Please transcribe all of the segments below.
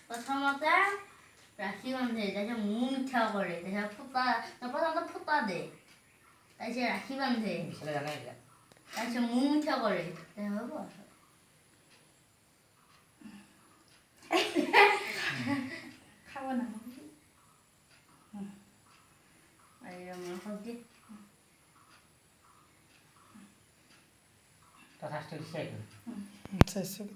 প্ৰথমতে ৰাখি বান্ধে, তাৰপিছত মূৰ মিঠা কৰে, তাৰপিছত ফুটা প্ৰথমতে ফুটা দে, তাৰপিছত ৰাখি বান্ধে, তাৰপিছত মূৰ মিঠা কৰে, হ'ব খাব না চব্জি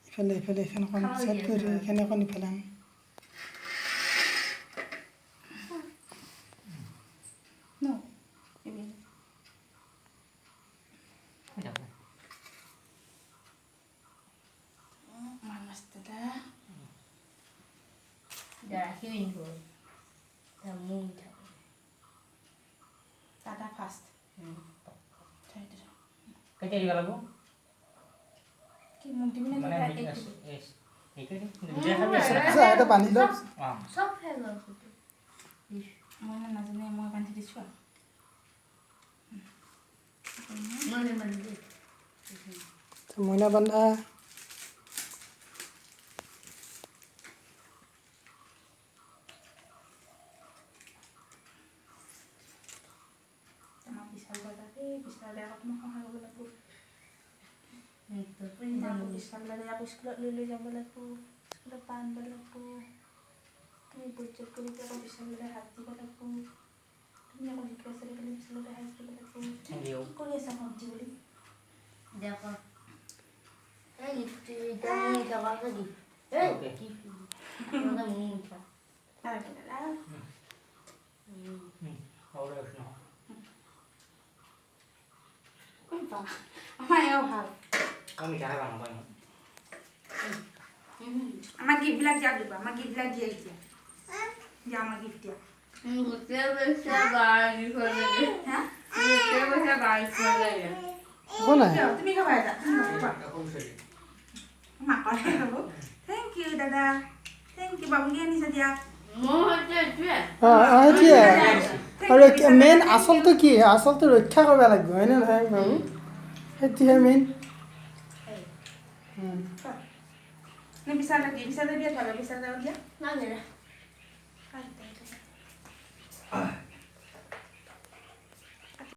ইফালে ইফালে এখান এখন সেট কৰি এখানে এখন ইফালে আন No. Ini. Malas dah. ৰাখি বান্ধিব, মূৰ মিঠা কৰে। Tata fast. কেতিয়া দিব লাগিব Ki munti mina মানে kita এটা বান্ধি লওক চব খাই গ'ল Moi na nazane moi banti disu. মইনা বান্ধা Sama bisa ada aku mau kalau lagu. Aku bisa ada aku sekolah lulu jam lagu. Sekolah pan lagu. Kini bocor kulit aku bisa ada hati lagu. Kini aku dikasih kali bisa ada hati lagu. Kau lihat sama Juli. দেখো এই গিফটটা নিয়ে যাওয়া কি এই gift ওটা মুখটা Ada kita lah. Apa? Apa yang hal? Ama gift lagi apa? Ama gift lagi aja. Ya ama gift ya. মুখে বসে বাড়ি করে Hah? মুখে বসে বাড়ি করে একো নাই তুমি kau baca. Makan kamu. Thank you Dada. Thank you Bang Giani saja. মোৰ হচ্ছে যে সেইটোৱে আৰু মেইন আচলটো কি আচলটো ৰক্ষা কৰিব লাগিব হয়নে নহয় বাবু সেইটোহে main Ini bisa lagi dia kalau bisa dia. না না Kan.